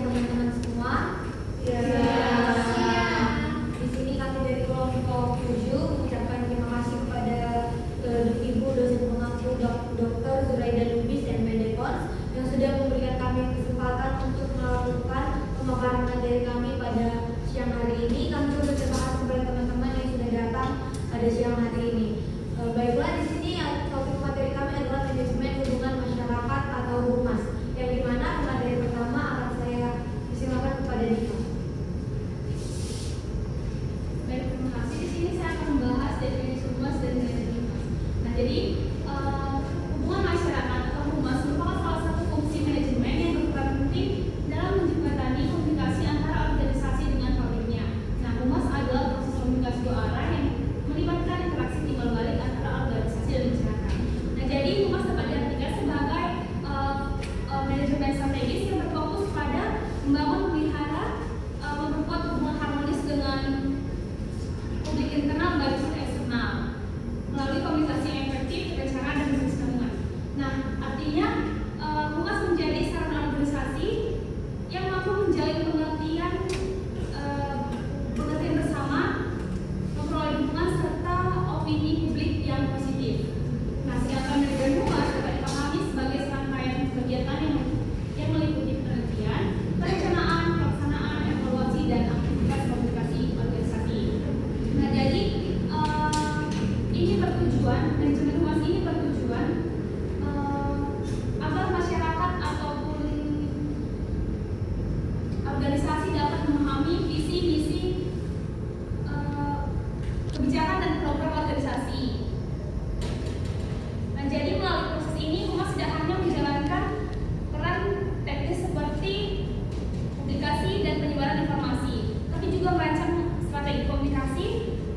teman-teman semua. Ya. Di sini kami dari kelompok 7 mengucapkan terima kasih kepada Ibu dosen pengampu Dr. Zuraida Lubis dan Medekons yang sudah memberikan kami kesempatan untuk melakukan pemaparan materi kami pada siang hari ini. Kami juga berterima kasih kepada teman-teman yang sudah datang pada siang hari ini. Baiklah, di sini topik materi kami adalah manajemen hubungan masyarakat atau humas, yang dimana materi pertama akan saya silakan kepada Dika. Baik, terima kasih. Di sini saya akan membahas definisi humas dan manajemen humas. Nah, jadi hubungan masyarakat atau humas merupakan salah satu fungsi manajemen yang berperan penting dalam menjembatani komunikasi antara organisasi dengan publiknya. Nah, humas adalah proses komunikasi dua arah yang melibatkan interaksi timbal balik antara organisasi dan masyarakat. Nah, jadi humas dapat diartikan sebagai manajemen strategis yang berfokus pada membangun, memelihara, memperkuat hubungan harmonis dengan publik internal maupun eksternal melalui komunikasi yang efektif, rencana dan bisnis gabungan. Nah, artinya humas menjadi sarana organisasi yang mampu menjalin pengertian bersama, memperoleh dukungan serta opini publik yang positif. Nah, sedangkan manajemen humas dapat dipahami sebagai serangkaian kegiatan yang meliputi penelitian, perencanaan, pelaksanaan, evaluasi, dan aktivitas komunikasi organisasi. Nah, jadi ini bertujuan, manajemen humas ini bertujuan agar masyarakat ataupun organisasi dapat memahami visi, misi, kebijakan dan program organisasi. Nah, jadi melalui proses ini humas tidak hanya menjalankan peran teknis seperti publikasi dan penyebaran informasi, tapi juga merancang strategi komunikasi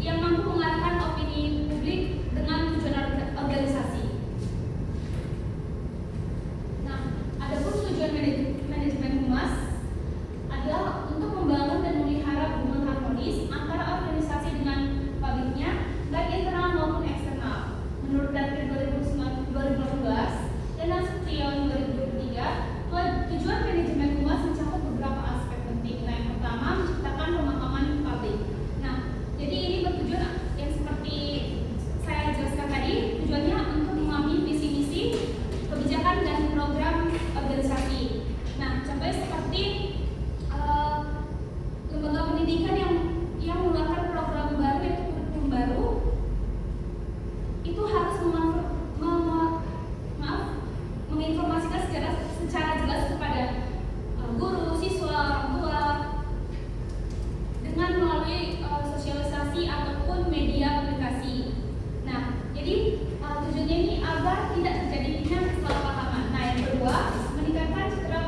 yang mampu mengarahkan opini publik dengan tujuan organisasi. Nah, adapun tujuan manajemen humas adalah untuk membangun dan memelihara hubungan harmonis antara organisasi dengan publiknya, baik internal maupun eksternal. Menurut data 2018 dan Nasution 2023, tujuan manajemen humas mencakup beberapa aspek penting. Nah, yang pertama, menciptakan pemahaman publik. Nah, jadi ini bertujuan yang seperti saya jelaskan tadi, tujuannya untuk memahami visi misi, kebijakan dan program organisasi. Nah, contohnya seperti lembaga pendidikan yang mengeluarkan program baru yaitu kurikulum baru, itu harus menginformasikan secara jelas kepada guru, siswa, orang tua dengan melalui sosialisasi ataupun media aplikasi. Nah, jadi tujuannya ini agar tidak terjadinya kesalahpahaman. Nah, yang kedua, meningkatkan citra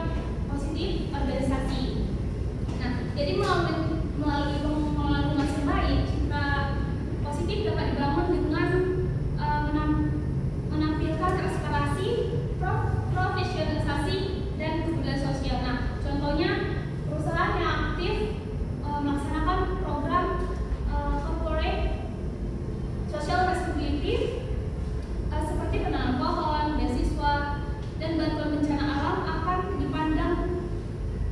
positif organisasi. Nah, jadi melalui pengelolaan humas yang baik, citra positif dapat dibangun dengan menampilkan aspirasi, profesionalisasi, dan kepedulian sosial. Nah, contohnya perusahaan yang aktif melaksanakan program corporate social responsibility seperti penanam pohon, beasiswa, dan bantuan bencana alam akan dipandang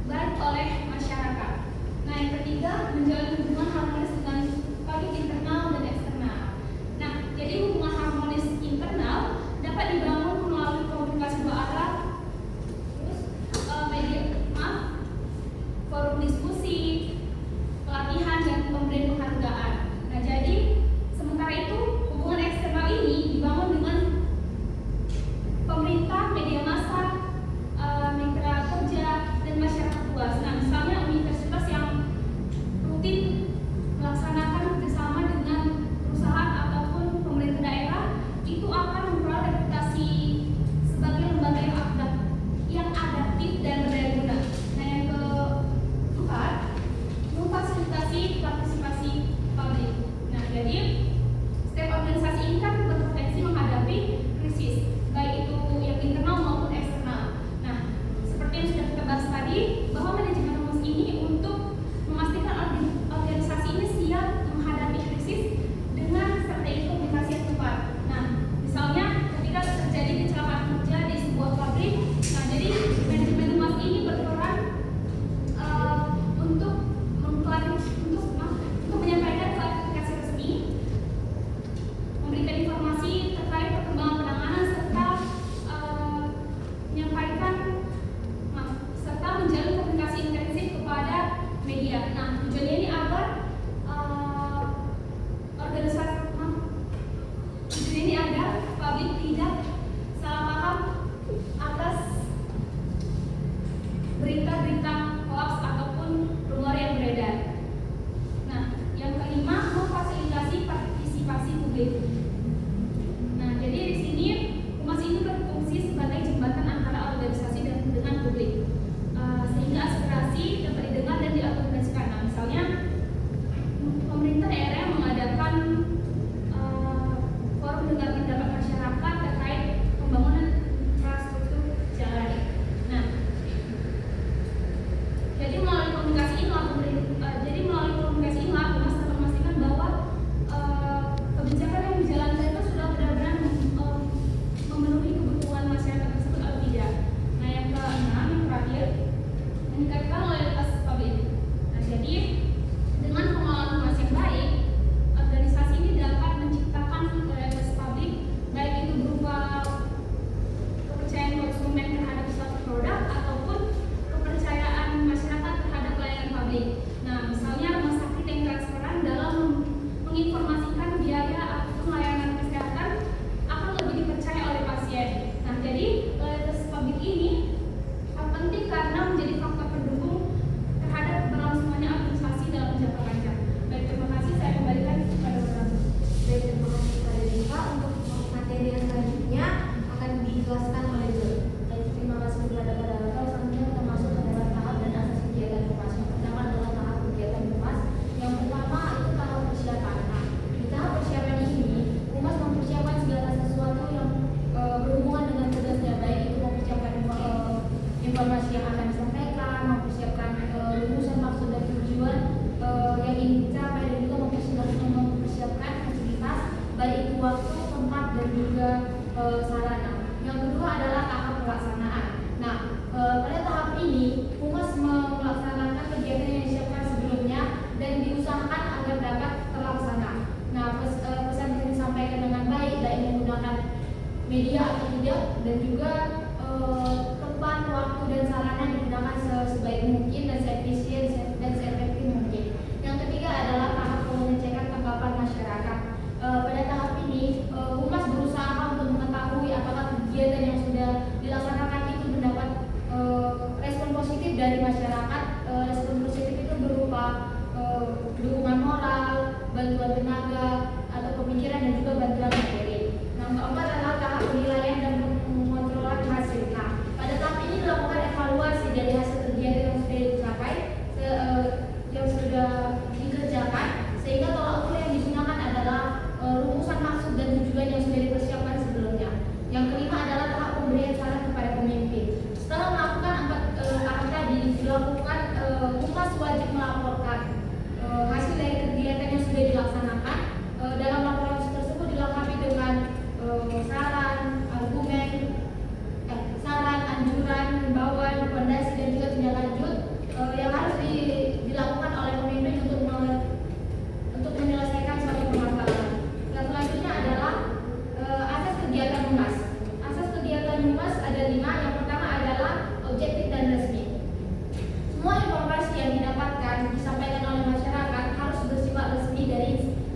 baik oleh masyarakat. Nah, yang ketiga, menjalin hubungan harmonis dengan publik internal dan eksternal. Nah, jadi hubungan harmonis internal dapat dibangun melalui komunikasi dua arah, terus forum diskusi, pelatihan, dan pemberian penghargaan. Nah, jadi sementara itu hubungan eksternal ini dibangun dengan pemerintah, media massa, mitra kerja, dan masyarakat luas. Nah, misalnya universitas yang rutin melaksanakan bersama dengan perusahaan ataupun pemerintah daerah, itu akan memperoleh reputasi sebagai lembaga yang adaptif dan berdaya guna. Nah, yang keempat, memfasilitasi partisipasi publik. Nah, jadi setiap organisasi ini kan berpotensi menghadapi krisis, baik itu yang internal maupun eksternal. Nah, seperti yang sudah kita bahas tadi, bahwa manajemen humas ini untuk memastikan organisasi ini siap menghadapi krisis dengan strategi komunikasi yang tepat. Nah, misalnya ketika terjadi kecelakaan kerja di sebuah pabrik, nah jadi manajemen humas ini berperan berita-berita hoax ataupun rumor yang beredar. Nah, yang kelima, memfasilitasi partisipasi publik. Nah, jadi di sini humas ini berfungsi sebagai jembatan antara organisasi dan dengan publik, sehingga aspirasi dapat didengar dan diakomodasikan. Nah, misalnya pemerintah daerah mengadakan forum dengar pendapat masyarakat terkait pembangunan infrastruktur jalan. Nah, jadi melalui komunikasi inilah humas dapat memastikan bahwa kebijakan yang dijalankan itu sudah benar-benar memenuhi kebutuhan masyarakat tersebut atau tidak. Nah, yang keenam, yang terakhir, meningkatkan loyalitas publik. Nah, jadi dengan pengelolaan humas yang baik, organisasi ini dapat menciptakan loyalitas publik, baik itu berupa kepercayaan konsumen terhadap suatu produk ataupun kepercayaan masyarakat terhadap pelayanan publik. Nah, misalnya rumah sakit yang transparan dalam menginformasikan biaya ataupun layanan kesehatan akan lebih dipercaya oleh pasien. Nah, jadi loyalitas publik ini penting karena menjadi faktor pendukung terhadap berlangsungnya organisasi dalam jangka panjang. Baik, terima kasih. Saya kembalikan kepada Bapak. Baik, terima kasih kepada Dika. Untuk materi yang selanjutnya akan dijelaskan oleh Jul. Baik, terima kasih kepada Bapak. Selanjutnya kita masuk ke dalam tahap dan asas kegiatan humas. Yang pertama adalah tahap kegiatan humas. Yang pertama itu tahap persiapan. Nah, di tahap persiapan ini humas mempersiapkan segala sesuatu yang berhubungan dengan tugasnya, baik itu mempersiapkan informasi yang akan disampaikan, mempersiapkan rumusan maksud dan tujuan yang ingin dicapai, dan juga mempersiapkan fasilitas baik itu waktu, tempat, dan juga sarana. Yang kedua adalah tahap pelaksanaan. Nah, pada tahap ini humas melaksanakan kegiatan yang disiapkan sebelumnya dan diusahakan agar dapat terlaksana. Nah, pesan yang disampaikan dengan baik, baik menggunakan media atau tidak, dan juga tempat, waktu, dan sarana digunakan sebaik mungkin dan seefisien dan seefektif mungkin. Yang ketiga adalah tahap pengecekan tanggapan masyarakat. Pada tahap ini humas berusaha untuk mengetahui apakah kegiatan yang sudah dilaksanakan itu mendapat respon positif dari masyarakat. Respon positif itu berupa dukungan moral, bantuan tenaga atau pemikiran, dan juga bantuan materi. Yang keempat adalah tahap penilaian dan pengontrolan hasil. Nah, pada tahap ini dilakukan evaluasi dari hasil kegiatan yang sudah dicapai, yang sudah dikerjakan, sehingga tolak ukur yang digunakan adalah rumusan maksud dan tujuan yang sudah dipersiapkan sebelumnya. Yang kelima adalah tahap pemberian saran kepada pemimpin. Setelah melakukan tahap tadi, dilakukan humas wajib melaporkan hasil dari kegiatan yang sudah dilaksanakan. Dalam laporan tersebut dilengkapi dengan saran, argumen, saran, anjuran, himbauan, rekomendasi, dan juga tindak lanjut yang harus dilakukan oleh pemimpin untuk menyelesaikan suatu permasalahan. Yang selanjutnya adalah asas kegiatan humas. Asas kegiatan humas ada 5. Yang pertama adalah objektif dan resmi. Semua informasi yang didapatkan disampaikan oleh masyarakat harus bersifat resmi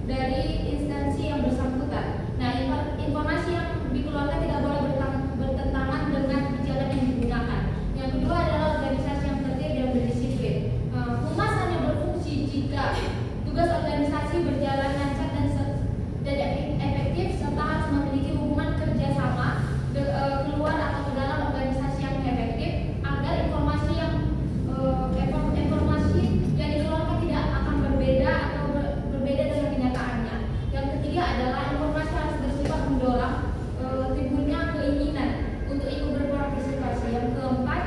dari instansi yang bersangkutan. Nah, informasi yang dikeluarkan tidak boleh bertentangan dengan kebijakan yang digunakan. Yang kedua adalah organisasi yang tertib dan berdisiplin. Humas hanya berfungsi jika tugas organisasi berjalan lancar dan efektif, serta harus memiliki hubungan kerjasama keluar atau ke dalam organisasi yang efektif, agar informasi yang dikeluarkan tidak akan berbeda atau berbeda dengan kenyataannya. Yang ketiga adalah informasi harus bersifat mendorong timbulnya keinginan untuk ikut berpartisipasi. Yang keempat,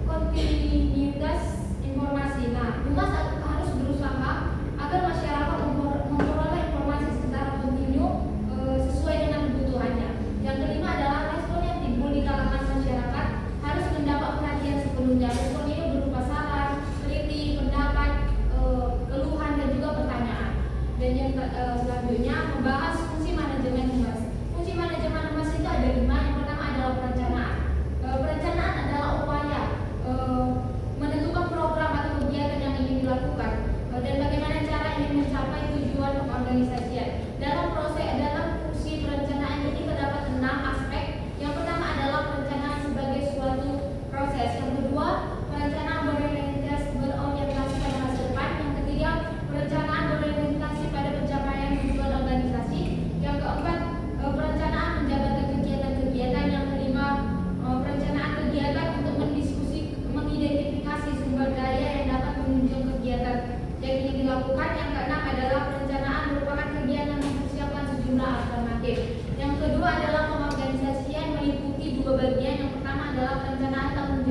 kontinuitas informasi. Nah, humas harus berusaha agar masyarakat memperoleh informasi secara kontinu sesuai dengan kebutuhannya. Yang kelima adalah respon yang timbul di kalangan masyarakat harus mendapat perhatian sepenuhnya. Respon ini berupa saran, kritik, pendapat, keluhan, dan juga pertanyaan. Dan yang selanjutnya membahas fungsi manajemen humas. Fungsi manajemen humas itu ada 5. Yang pertama adalah perencanaan. Perencanaan adalah upaya menentukan program atau kegiatan yang ingin dilakukan dan bagaimana cara ingin mencapai tujuan pengorganisasian. Dalam fungsi perencanaan ini terdapat 6 aspek. Yang pertama adalah perencanaan sebagai suatu proses. Yang kedua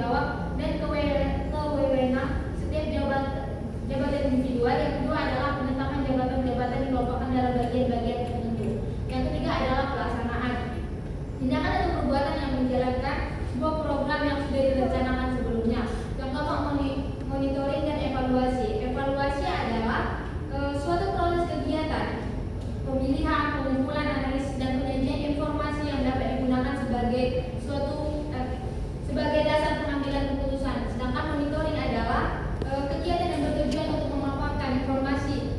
jawab dan kewenangan setiap jabatan individual. Yang kedua adalah penetapan jabatan-jabatan dikelompokkan dalam bagian-bagian tertentu. Yang ketiga adalah pelaksanaan. Tindakan atau perbuatan yang menjalankan sebuah program yang sudah direncanakan sebelumnya. Yang keempat, monitoring dan evaluasi. Evaluasi adalah suatu proses kegiatan pemilihan, pengumpulan, analisis, dan penyajian informasi yang dapat digunakan sebagai dasar pengambilan keputusan. Sedangkan monitoring adalah kegiatan yang bertujuan untuk memaparkan informasi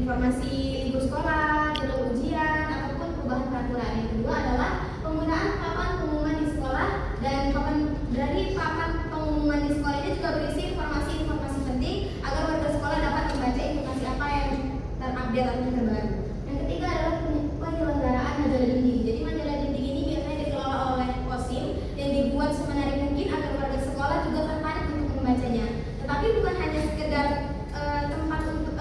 informasi libur sekolah, jadwal ujian, ataupun perubahan peraturan. Yang kedua adalah penggunaan papan pengumuman di sekolah, dan dari papan pengumuman di sekolah ini juga berisi informasi-informasi penting agar warga sekolah dapat membaca informasi apa yang terupdate atau terbaru. Yang ketiga adalah penyelenggaraan majalah dinding. Jadi majalah dinding ini biasanya dikelola oleh POSIM yang dibuat semenarik mungkin agar warga sekolah juga tertarik untuk membacanya. Tetapi bukan hanya sekedar tempat untuk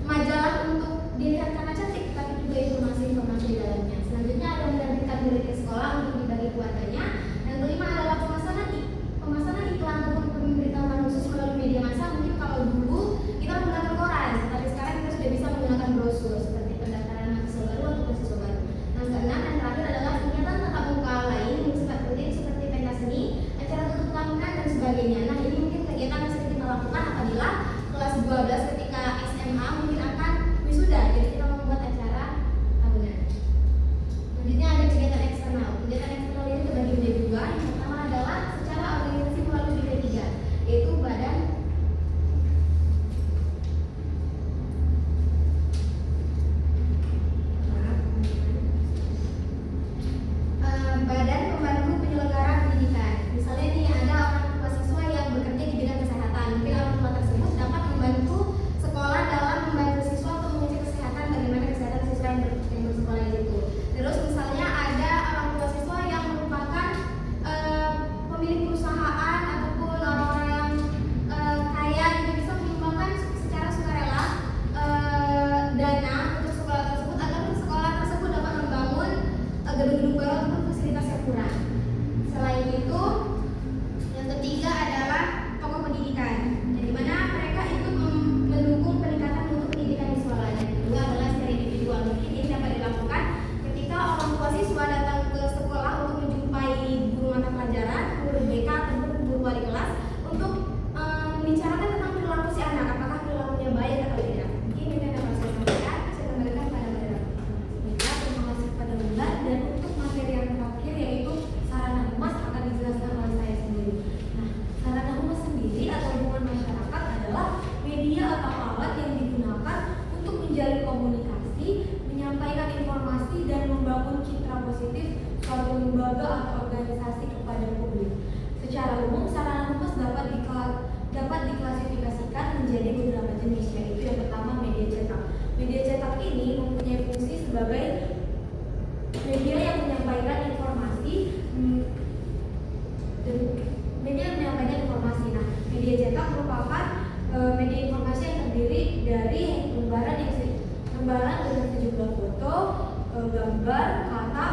majalah untuk dilihat karena cantik, tapi juga informasi-informasi di dalamnya. Selanjutnya ada menerbitkan buletin sekolah untuk dibagi keluarganya. Yang kelima adalah pemasanan iklan ataupun pemberitahuan khusus melalui media massa. Mungkin kalau dulu kita menggunakan koran, tapi sekarang kita sudah bisa menggunakan brosur seperti pendaftaran mahasiswa baru atau mahasiswa baru. Yang keenam dan terakhir adalah kegiatan tatap muka lain yang bersifat rutin seperti pentas seni, acara tutup tahunan dan sebagainya. Nah, ini mungkin kegiatan yang sering kita lakukan apabila kelas 12 ketika SMA mungkin akan wisuda, jadi kita membuat acara tahunan. Selanjutnya ada kegiatan eksternal. Kegiatan eksternal ini terbagi menjadi dua. Yang pertama adalah secara organisasi melalui BP3, yaitu Badan Pembantu Penyelenggara Pendidikan. Misalnya nih ada orang tua siswa yang bekerja di bidang kesehatan. Mungkin orang tua tersebut dapat membantu sekolah dalam membantu siswa untuk mengecek kesehatan, bagaimana kesehatan siswa yang bersekolah itu. Terus misalnya ada orang tua siswa yang merupakan pemilik perusahaan ataupun orang-orang yang kaya juga bisa menyumbangkan secara sukarela dana untuk sekolah tersebut agar sekolah tersebut dapat membangun gedung-gedung baru ataupun fasilitas yang kurang. Selain itu, yang ketiga adalah tokoh pendidikan, yang dimana mereka ikut mendukung peningkatan mutu pendidikan di sekolah. Yang kedua adalah secara individual. Mungkin ini dapat dilakukan ketika orang tua siswa datang ke sekolah untuk menjumpai guru mata pelajaran, guru BK ataupun guru wali kelas untuk membicarakan tentang perilaku si anak, apakah perilakunya baik atau tidak. Mungkin ini yang dapat saya sampaikan. Saya kembalikan pada Mbak. Terima kasih kepada Mbak, dan untuk materi yang terakhir yaitu sarana humas akan dijelaskan oleh saya sendiri. Nah, sarana humas sendiri atau hubungan masyarakat adalah media atau alat yang digunakan untuk menjalin komunikasi, menyampaikan informasi, dan membangun citra positif suatu lembaga atau organisasi kepada publik. Secara umum, sarana humas dapat diklasifikasikan menjadi beberapa jenis, yaitu yang pertama media cetak. Media cetak ini mempunyai fungsi sebagai media yang menyampaikan informasi Nah, media cetak merupakan media informasi yang terdiri dari lembaran dengan sejumlah foto, gambar, kata,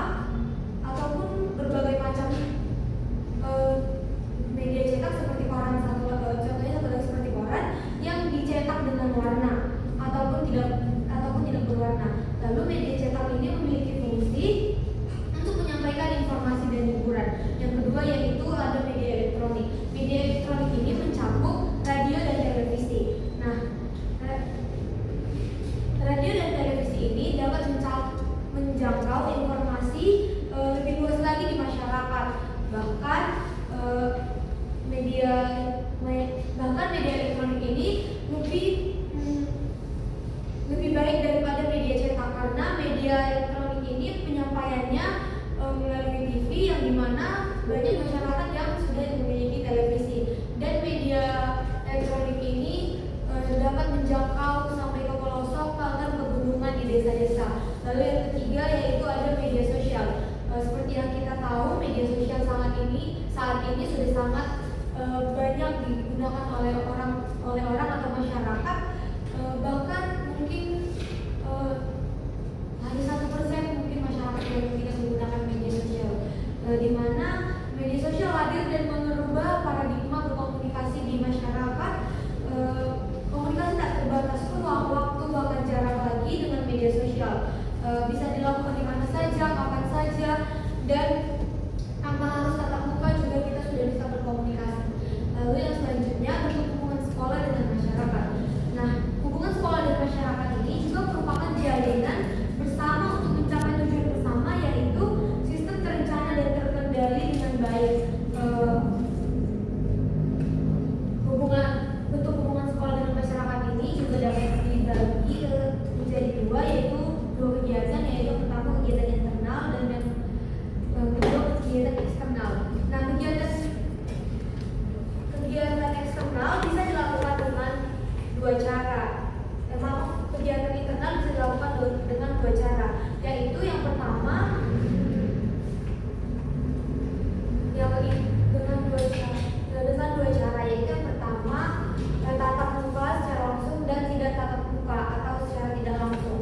ataupun berbagai macam media cetak seperti koran. Contohnya seperti koran yang dicetak dengan warna ataupun tidak berwarna. Lalu media cetak ini memiliki fungsi untuk menyampaikan informasi dan hiburan. Yang kedua yaitu ada media elektronik. Media elektronik ini mencakup radio dan televisi. Nah, radio dan televisi ini dapat menjangkau informasi lebih luas lagi di masyarakat. dua cara. Memang kegiatan internal bisa dilakukan dengan dua cara, yaitu yang pertama dengan dua cara, yaitu yang pertama tatap muka secara langsung dan tidak tatap muka atau secara tidak langsung.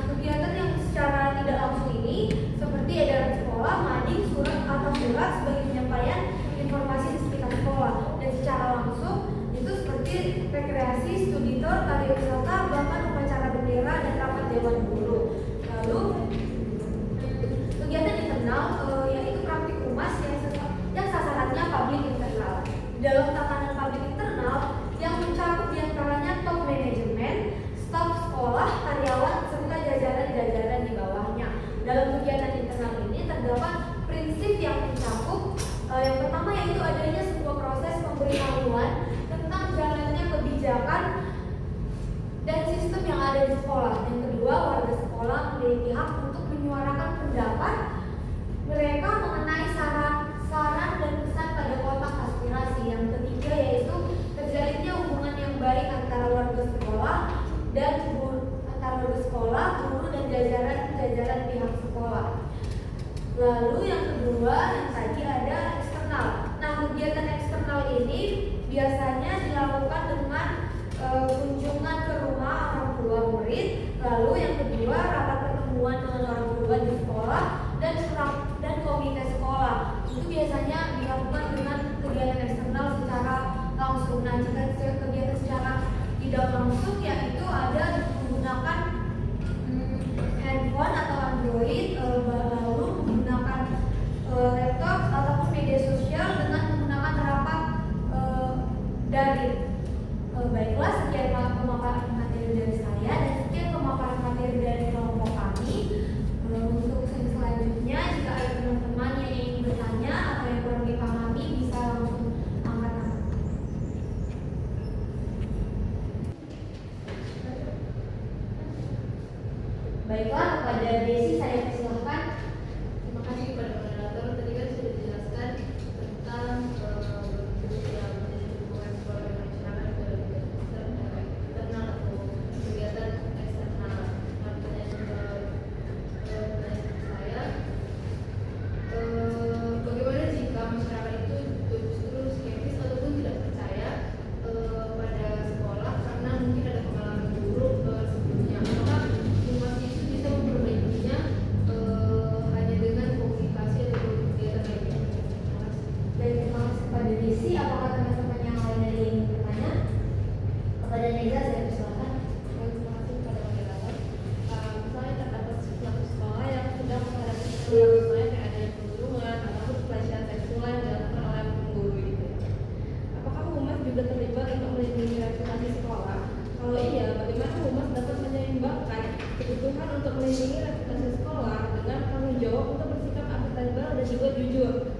Kegiatan yang secara tidak langsung ini seperti edaran sekolah, mading, surat atau surat sebagai penyampaian informasi di sekitar sekolah, dan secara langsung itu seperti rekreasi, studi tour, tari wisata, bahkan upacara bendera dan rapat dewan guru. Lalu kegiatan internal yaitu praktik humas yang sasarannya publik internal. Dalam tatanan publik internal yang mencakup diantaranya top manajemen, staf sekolah, karyawan, serta jajaran-jajaran di bawahnya. Dalam kegiatan internal ini terdapat prinsip yang mencakup yang pertama yaitu adanya sebuah proses pemberitahuan tentang jalannya kebijakan dan sistem yang ada di sekolah. Yang kedua, warga sekolah memiliki hak untuk menyuarakan pendapat mereka mengenai saran dan pesan pada kotak aspirasi. Yang ketiga yaitu terjalinnya hubungan yang baik antara warga sekolah, guru dan jajaran pihak sekolah. Lalu yang kedua, yang tadi ada eksternal. Nah, kegiatan eksternal ini biasanya dilakukan dengan kunjungan ke rumah orang tua murid. Lalu yang kedua, rapat pertemuan dengan orang tua di sekolah dan komite sekolah. Itu biasanya dilakukan dengan kegiatan eksternal secara langsung. Nah, jika kegiatan secara tidak langsung yaitu ada menggunakan handphone atau Android, lalu menggunakan laptop ataupun media sosial dengan menggunakan rapat daring. Baiklah, sekian pemaparan materi dari saya dan sekian pemaparan materi dari kelompok kami. Untuk selanjutnya, jika ada teman-teman yang ingin bertanya atau yang kurang dipahami bisa langsung angkat tangan. Baiklah, kepada Desi saya persilahkan. Terima kasih kepada moderator. Tadi kan sudah dijelaskan tentang bentuk yang menjadi hubungan sekolah dengan masyarakat ke internal atau kegiatan eksternal. Nah, pertanyaan saya, bagaimana jika masyarakat itu justru skeptis ataupun tidak percaya pada sekolah karena mungkin ada pengalaman buruk sebelumnya? Apakah informasi itu bisa memperbaikinya hanya dengan komunikasi atau kegiatan lainnya? Baik, terima kasih kepada Desi. Apakah teman-teman yang lain ada yang ingin bertanya? Kepada Neza saya persilahkan. Terima kasih kepada moderator. Misalnya terdapat suatu sekolah yang sedang menghadapi misalnya kayak adanya pembunuhan ataupun pelecehan seksual yang dilakukan oleh guru itu. Apakah humas juga terlibat untuk melindungi reputasi sekolah? Kalau iya, bagaimana humas dapat menyeimbangkan kebutuhan untuk melindungi reputasi sekolah dengan tanggung jawab untuk bersikap akuntabel dan juga jujur?